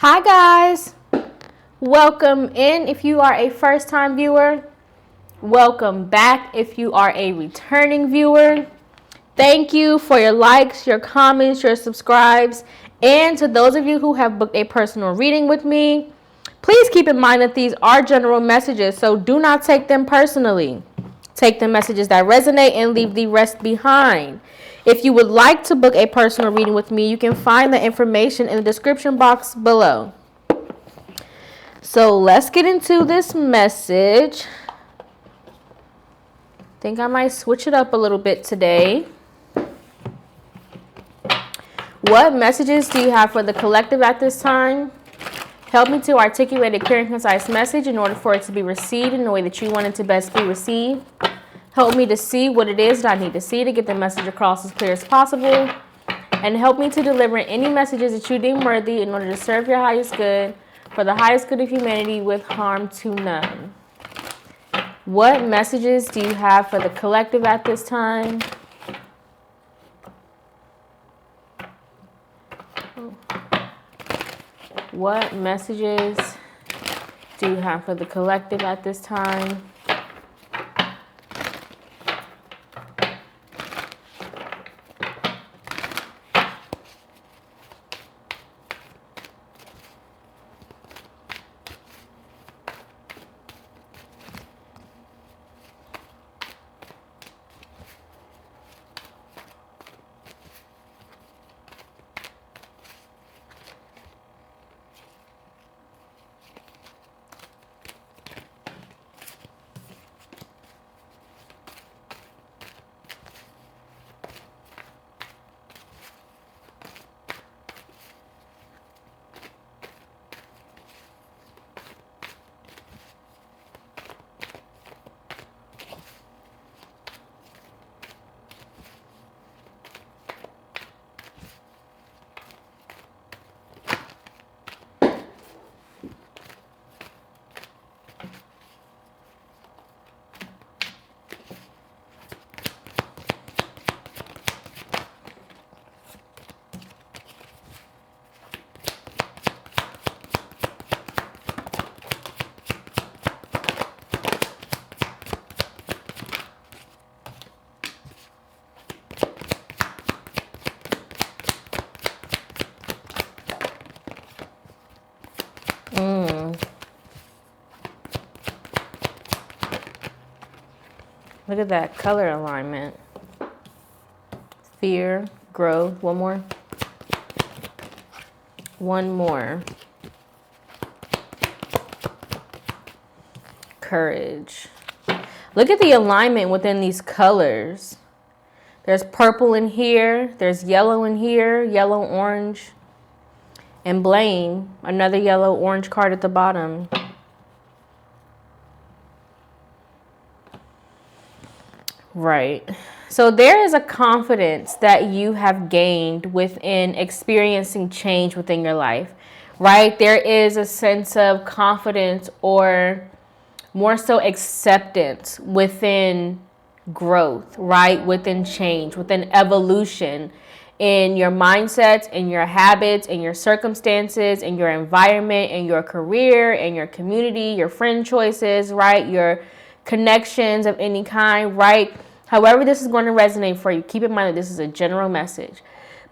Hi guys, welcome in if you are a first time viewer. Welcome back if you are a returning viewer. Thank you for your likes, your comments, your subscribes, and to those of you who have booked a personal reading with me, please keep in mind that these are general messages, so do not take them personally. Take the messages that resonate and leave the rest behind. If you would like to book a personal reading with me, you can find the information in the description box below. So let's get into this message. I think I might switch it up a little bit today. What messages do you have for the collective at this time? Help me to articulate a clear and concise message in order for it to be received in the way that you want it to best be received. Help me to see what it is that I need to see to get the message across as clear as possible. And help me to deliver any messages that you deem worthy in order to serve your highest good, for the highest good of humanity with harm to none. What messages do you have for the collective at this time? What messages do you have for the collective at this time? Look at that color alignment. Fear, growth. One more. One more. Courage. Look at the alignment within these colors. There's purple in here. There's yellow in here. Yellow, orange. And blame. Another yellow, orange card at the bottom. Right. So there is a confidence that you have gained within experiencing change within your life, right? There is a sense of confidence, or more so acceptance within growth, right? Within change, within evolution in your mindsets, in your habits, in your circumstances, in your environment, in your career, in your community, your friend choices, right? Your connections of any kind, right? However this is going to resonate for you, keep in mind that this is a general message.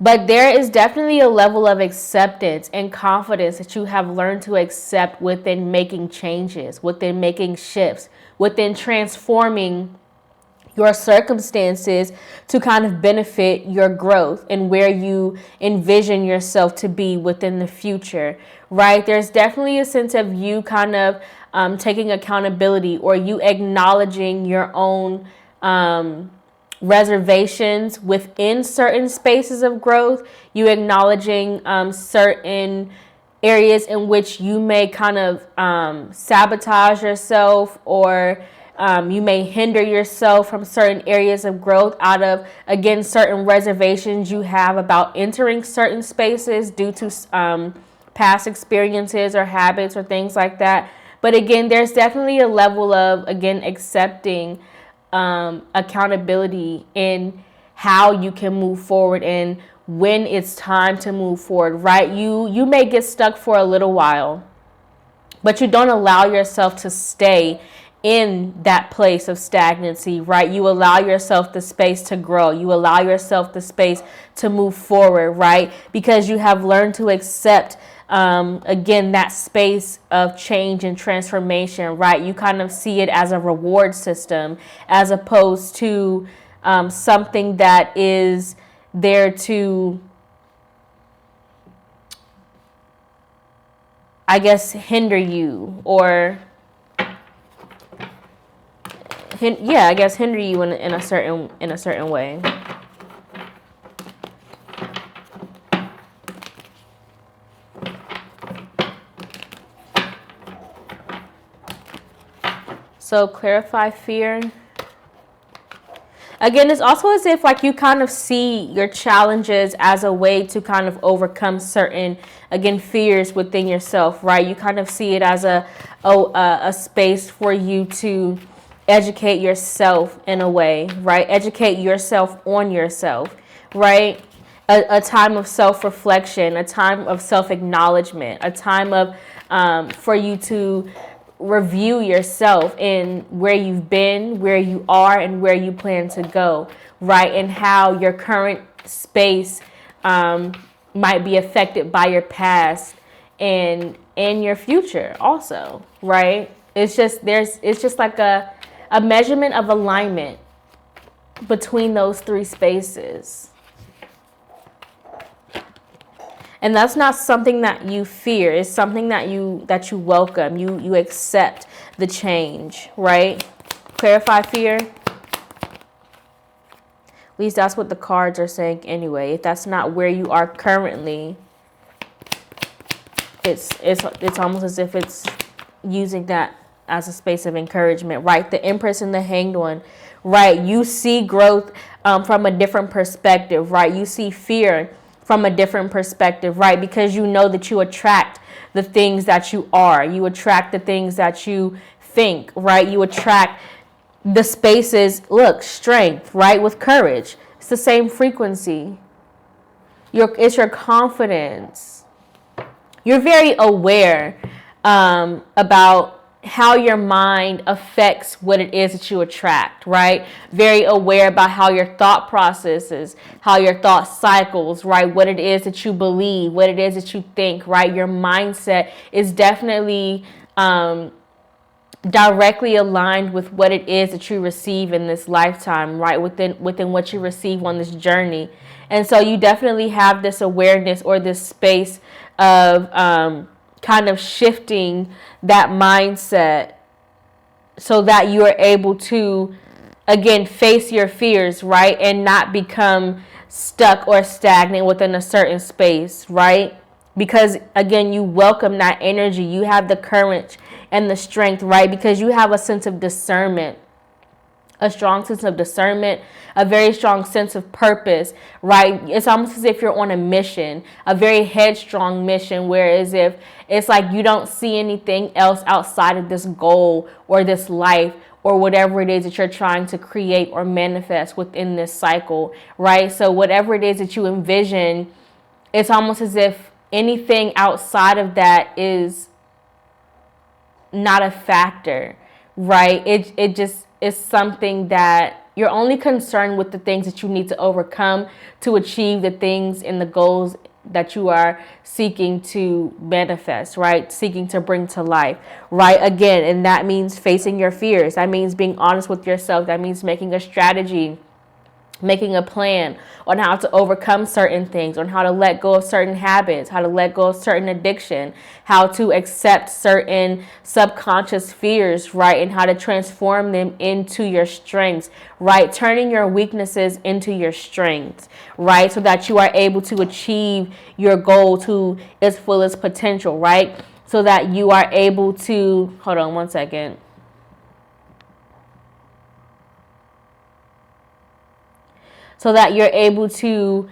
But there is definitely a level of acceptance and confidence that you have learned to accept within making changes, within making shifts, within transforming your circumstances to kind of benefit your growth and where you envision yourself to be within the future, right? There's definitely a sense of you kind of taking accountability, or you acknowledging your own reservations within certain spaces of growth, you acknowledging certain areas in which you may kind of sabotage yourself, or you may hinder yourself from certain areas of growth out of, again, certain reservations you have about entering certain spaces due to past experiences or habits or things like that. But again, there's definitely a level of, again, accepting accountability in how you can move forward and when it's time to move forward, right? You may get stuck for a little while, but you don't allow yourself to stay in that place of stagnancy, right? You allow yourself the space to grow. You allow yourself the space to move forward, right? Because you have learned to accept, again, that space of change and transformation, right? You kind of see it as a reward system as opposed to something that is there to, I guess, hinder you or I guess hinder you in a certain way. So clarify fear. Again, it's also as if like you kind of see your challenges as a way to kind of overcome certain, again, fears within yourself, right? You kind of see it as a space for you to educate yourself in a way, right? Educate yourself on yourself, right? A time of self-reflection, a time of self-acknowledgement, a time of for you to review yourself in where you've been, where you are, and where you plan to go, right? And how your current space might be affected by your past and your future also, right? It's just like a measurement of alignment between those three spaces. And that's not something that you fear. It's something that you welcome. You accept the change, right? Clarify fear. At least that's what the cards are saying anyway. If that's not where you are currently, it's almost as if it's using that as a space of encouragement, right? The Empress and the Hanged One, right? You see growth from a different perspective, right? You see fear from a different perspective, right? Because you know that you attract the things that you are. You attract the things that you think, right? You attract the spaces, look, strength, right? With courage. It's the same frequency. It's your confidence. You're very aware about how your mind affects what it is that you attract, right? Very aware about how your thought processes, how your thought cycles, right? What it is that you believe, what it is that you think, right? Your mindset is definitely directly aligned with what it is that you receive in this lifetime, right? Within what you receive on this journey. And so you definitely have this awareness or this space of kind of shifting that mindset so that you are able to, again, face your fears, right? And not become stuck or stagnant within a certain space, right? Because, again, you welcome that energy. You have the courage and the strength, right? Because you have a sense of discernment. A strong sense of discernment, a very strong sense of purpose, right? It's almost as if you're on a mission, a very headstrong mission, whereas if it's like you don't see anything else outside of this goal or this life or whatever it is that you're trying to create or manifest within this cycle, right? So whatever it is that you envision, it's almost as if anything outside of that is not a factor, right? It just is something that you're only concerned with the things that you need to overcome to achieve the things and the goals that you are seeking to manifest, right? Seeking to bring to life, right? Again, and that means facing your fears. That means being honest with yourself. That means making a strategy, making a plan on how to overcome certain things, on how to let go of certain habits, how to let go of certain addiction, how to accept certain subconscious fears, right? And how to transform them into your strengths, right? Turning your weaknesses into your strengths, right? So that you are able to achieve your goal to its fullest potential, right? So that you are able to, hold on one second. So that you're able to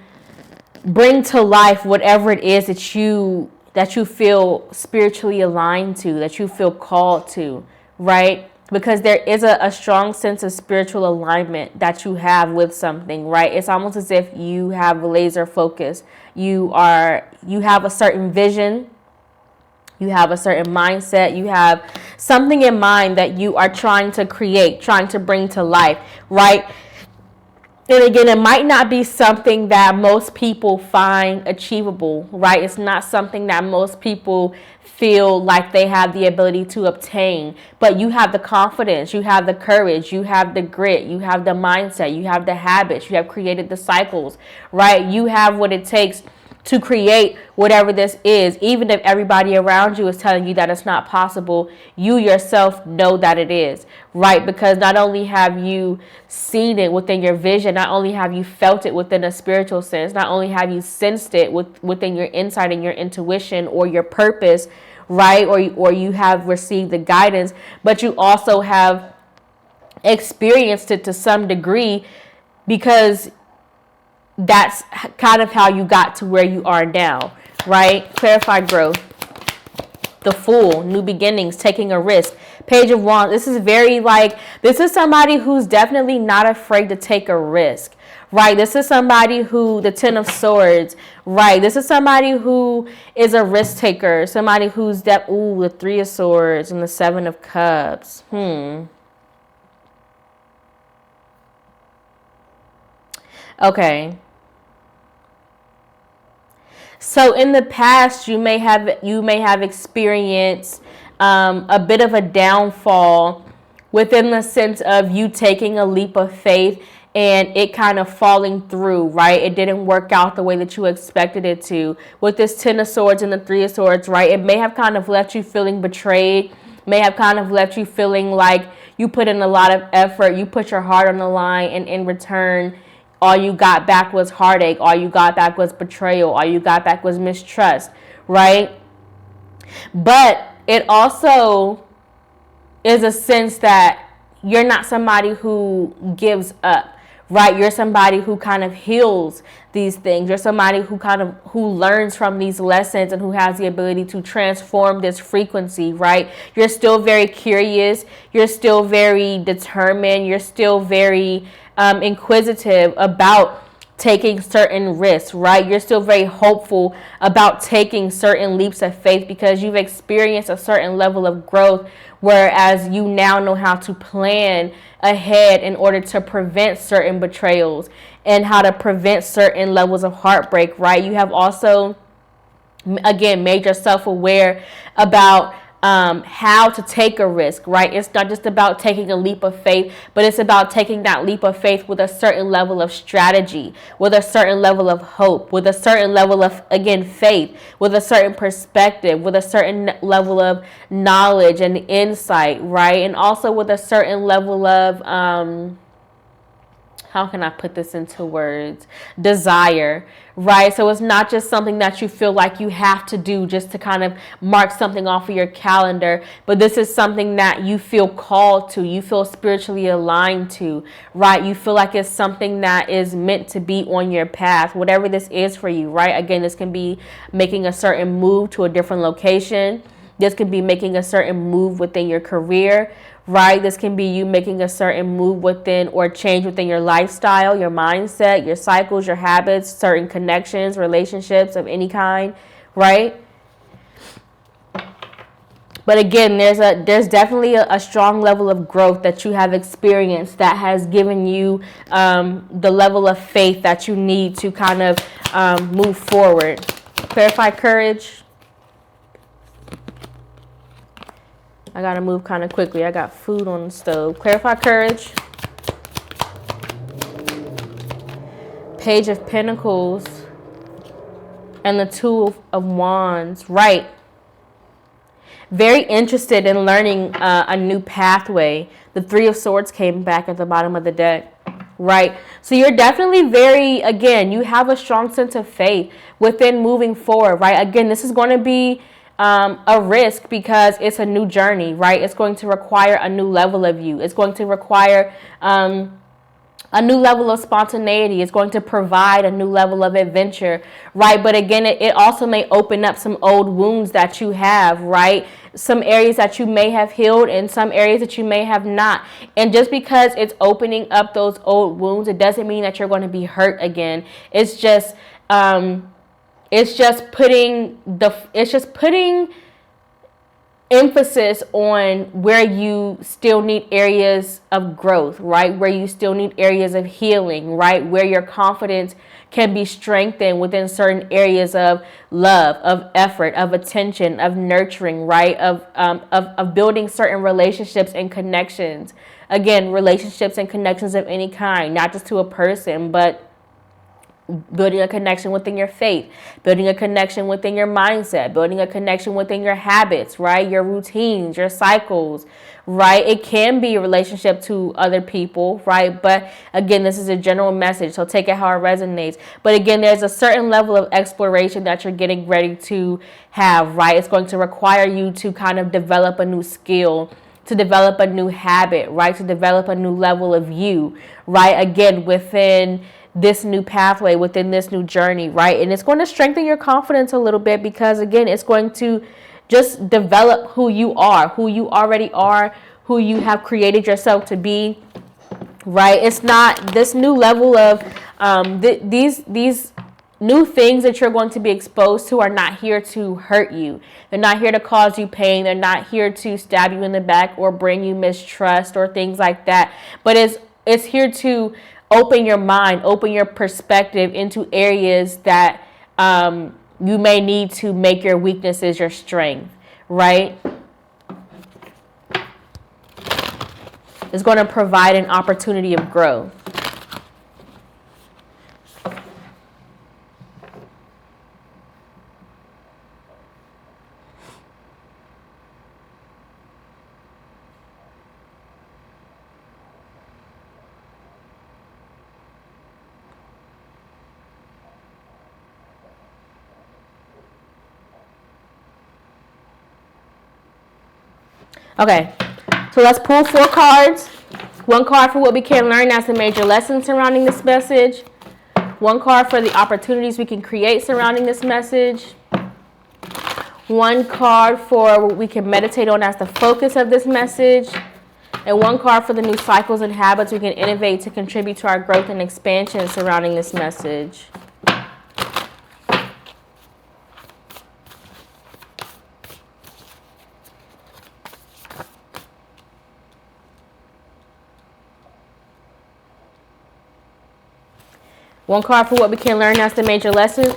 bring to life whatever it is that you feel spiritually aligned to, that you feel called to, right? because there is a strong sense of spiritual alignment that you have with something, right? It's almost as if you have laser focus. You have a certain vision, you have a certain mindset, you have something in mind that you are trying to create, trying to bring to life, right? And again, it might not be something that most people find achievable, right? It's not something that most people feel like they have the ability to obtain. But you have the confidence, you have the courage, you have the grit, you have the mindset, you have the habits, you have created the cycles, right? You have what it takes to create whatever this is. Even if everybody around you is telling you that it's not possible, you yourself know that it is, right? Because not only have you seen it within your vision, not only have you felt it within a spiritual sense, not only have you sensed it within your insight and your intuition or your purpose, right? Or you have received the guidance, but you also have experienced it to some degree, because that's kind of how you got to where you are now, right? Clarified growth, the Fool, new beginnings, taking a risk. Page of Wands. This is somebody who's definitely not afraid to take a risk, right? This is somebody who, the Ten of Swords, right? This is somebody who is a risk taker, somebody who's the Three of Swords and the Seven of Cups. Okay. So in the past, you may have experienced a bit of a downfall within the sense of you taking a leap of faith and it kind of falling through, right? It didn't work out the way that you expected it to. With this Ten of Swords and the Three of Swords, right? It may have kind of left you feeling betrayed, may have kind of left you feeling like you put in a lot of effort, you put your heart on the line, and in return, all you got back was heartache. All you got back was betrayal. All you got back was mistrust, right? But it also is a sense that you're not somebody who gives up, right? You're somebody who kind of heals these things. You're somebody who learns from these lessons and who has the ability to transform this frequency, right? You're still very curious. You're still very determined. You're still very inquisitive about taking certain risks, right? You're still very hopeful about taking certain leaps of faith because you've experienced a certain level of growth, whereas you now know how to plan ahead in order to prevent certain betrayals and how to prevent certain levels of heartbreak, right? You have also, again, made yourself aware about how to take a risk, right? It's not just about taking a leap of faith, but it's about taking that leap of faith with a certain level of strategy, with a certain level of hope, with a certain level of, again, faith, with a certain perspective, with a certain level of knowledge and insight, right? And also with a certain level of, how can I put this into words? Desire, right? So it's not just something that you feel like you have to do just to kind of mark something off of your calendar, but this is something that you feel called to, you feel spiritually aligned to, right? You feel like it's something that is meant to be on your path, whatever this is for you, right? Again, this can be making a certain move to a different location. This could be making a certain move within your career, right? This can be you making a certain move within or change within your lifestyle, your mindset, your cycles, your habits, certain connections, relationships of any kind, right? But again, there's definitely a strong level of growth that you have experienced that has given you the level of faith that you need to kind of move forward. Clarify courage. I gotta move kind of quickly. I got food on the stove. Clarify courage. Page of Pentacles. And the Two of Wands. Right. Very interested in learning a new pathway. The Three of Swords came back at the bottom of the deck. Right. So you're definitely again, you have a strong sense of faith within moving forward. Right. Again, this is going to be a risk because it's a new journey, right? It's going to require a new level of you. It's going to require a a new level of spontaneity. It's going to provide a new level of adventure, right? But again, it also may open up some old wounds that you have, right? Some areas that you may have healed and some areas that you may have not. And just because it's opening up those old wounds, it doesn't mean that you're going to be hurt again. It's just putting emphasis on where you still need areas of growth, right? Where you still need areas of healing, right? Where your confidence can be strengthened within certain areas of love, of effort, of attention, of nurturing, right? Of building certain relationships and connections. Again, relationships and connections of any kind, not just to a person, but building a connection within your faith, building a connection within your mindset, building a connection within your habits, right? Your routines, your cycles, right? It can be a relationship to other people, right? But again, this is a general message, so take it how it resonates. But again, there's a certain level of exploration that you're getting ready to have, right? It's going to require you to kind of develop a new skill, to develop a new habit, right? To develop a new level of you, right? Again, within this new pathway, within this new journey, right? And it's going to strengthen your confidence a little bit because, again, it's going to just develop who you are, who you already are, who you have created yourself to be, right? It's not this new level of these new things that you're going to be exposed to are not here to hurt you. They're not here to cause you pain. They're not here to stab you in the back or bring you mistrust or things like that. But it's here to open your mind, open your perspective into areas that you may need to make your weaknesses your strength, right? It's going to provide an opportunity of growth. Okay, so let's pull 4 cards. 1 card for what we can learn as the major lessons surrounding this message. 1 card for the opportunities we can create surrounding this message. 1 card for what we can meditate on as the focus of this message. And 1 card for the new cycles and habits we can innovate to contribute to our growth and expansion surrounding this message. One card for what we can learn as the major lesson.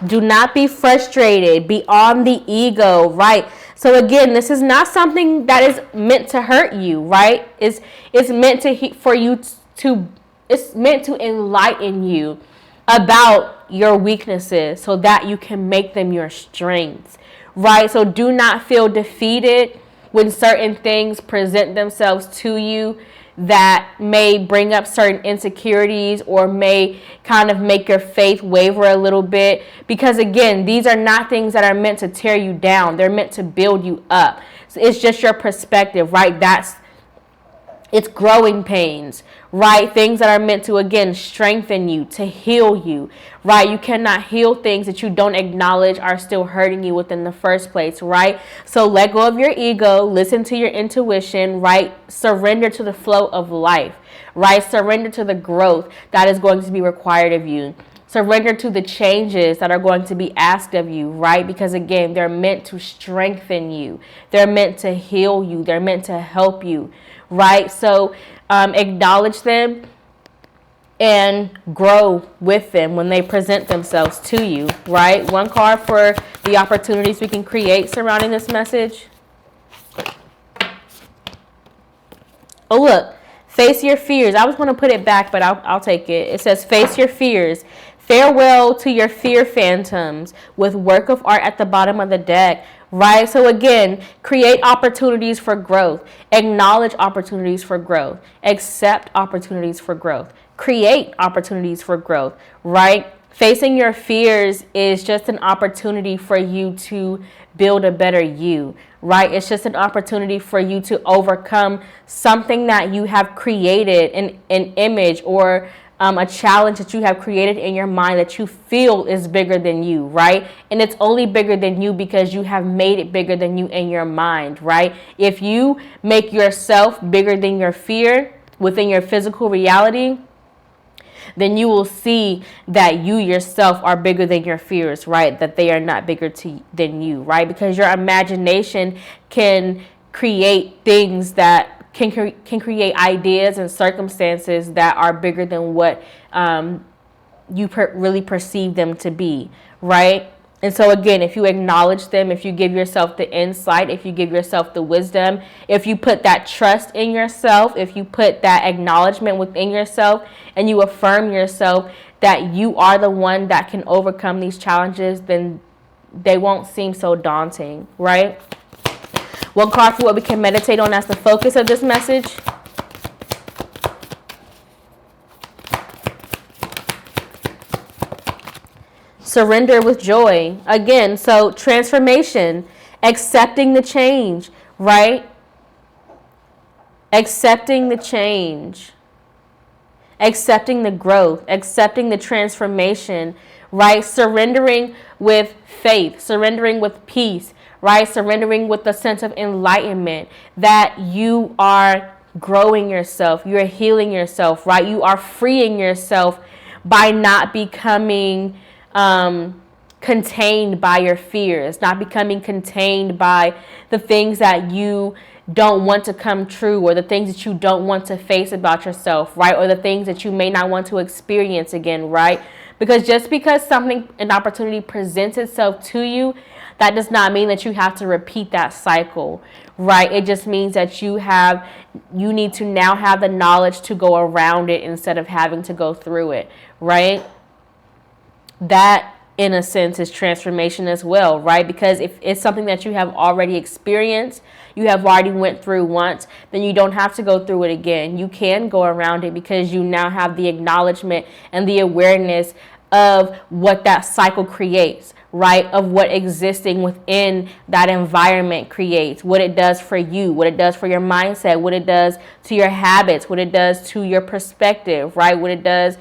Do not be frustrated beyond the ego, right? So again, this is not something that is meant to hurt you, right? It's meant it's meant to enlighten you about your weaknesses so that you can make them your strengths, right? So do not feel defeated when certain things present themselves to you that may bring up certain insecurities or may kind of make your faith waver a little bit. Because again, these are not things that are meant to tear you down. They're meant to build you up. So it's just your perspective, right? It's growing pains, right? Things that are meant to, again, strengthen you, to heal you, right? You cannot heal things that you don't acknowledge are still hurting you within the first place, right? So let go of your ego, listen to your intuition, right? Surrender to the flow of life, right? Surrender to the growth that is going to be required of you. Surrender to the changes that are going to be asked of you, right? Because again, they're meant to strengthen you. They're meant to heal you. They're meant to help you, right? So acknowledge them and grow with them when they present themselves to you, right? 1 card for the opportunities we can create surrounding this message. Oh, look, face your fears. I was going to put it back, but I'll take it. It says, face your fears. Farewell to your fear phantoms, with work of art at the bottom of the deck, right? So again, create opportunities for growth. Acknowledge opportunities for growth. Accept opportunities for growth. Create opportunities for growth, right? Facing your fears is just an opportunity for you to build a better you, right? It's just an opportunity for you to overcome something that you have created, an image or a challenge that you have created in your mind that you feel is bigger than you, right? And it's only bigger than you because you have made it bigger than you in your mind, right? If you make yourself bigger than your fear within your physical reality, then you will see that you yourself are bigger than your fears, right? That they are not bigger than you, right? Because your imagination can create things that can create ideas and circumstances that are bigger than what you really perceive them to be, right? And so again, if you acknowledge them, if you give yourself the insight, if you give yourself the wisdom, if you put that trust in yourself, if you put that acknowledgement within yourself, and you affirm yourself that you are the one that can overcome these challenges, then they won't seem so daunting, right? One card for what we can meditate on as the focus of this message. Surrender with joy. Again, so transformation, accepting the change, right? Accepting the change, accepting the growth, accepting the transformation, right? Surrendering with faith, surrendering with peace, right? Surrendering with the sense of enlightenment that you are growing yourself, you're healing yourself, right? You are freeing yourself by not becoming contained by your fears, not becoming contained by the things that you don't want to come true, or the things that you don't want to face about yourself, right? Or the things that you may not want to experience again, right? Because just because an opportunity presents itself to you, that does not mean that you have to repeat that cycle, right? It just means that you need to now have the knowledge to go around it instead of having to go through it, right? That, in a sense, is transformation as well, right? Because if it's something that you have already experienced, you have already went through once, then you don't have to go through it again. You can go around it because you now have the acknowledgement and the awareness of what that cycle creates, right? Of what existing within that environment creates, what it does for you, what it does for your mindset, what it does to your habits, what it does to your perspective, right? What it does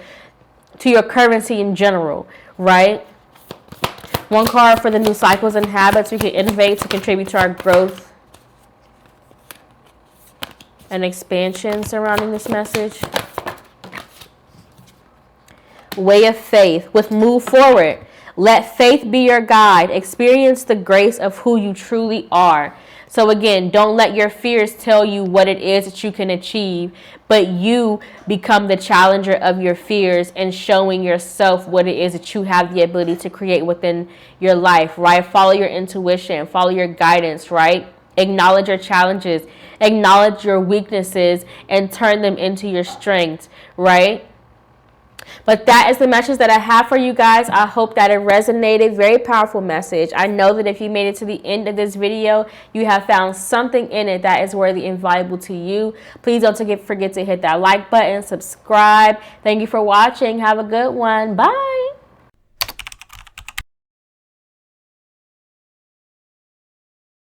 to your currency in general, right? One card for the new cycles and habits we can innovate to contribute to our growth and expansion surrounding this message. Way of faith with move forward. Let faith be your guide. Experience the grace of who you truly are. So again, don't let your fears tell you what it is that you can achieve, but you become the challenger of your fears and showing yourself what it is that you have the ability to create within your life, right? Follow your intuition, follow your guidance, right? Acknowledge your challenges, acknowledge your weaknesses, and turn them into your strengths, right? But that is the message that I have for you guys. I hope that it resonated. Very powerful message. I know that if you made it to the end of this video, you have found something in it that is worthy and valuable to you. Please don't forget to hit that like button, subscribe. Thank you for watching. Have a good one. Bye.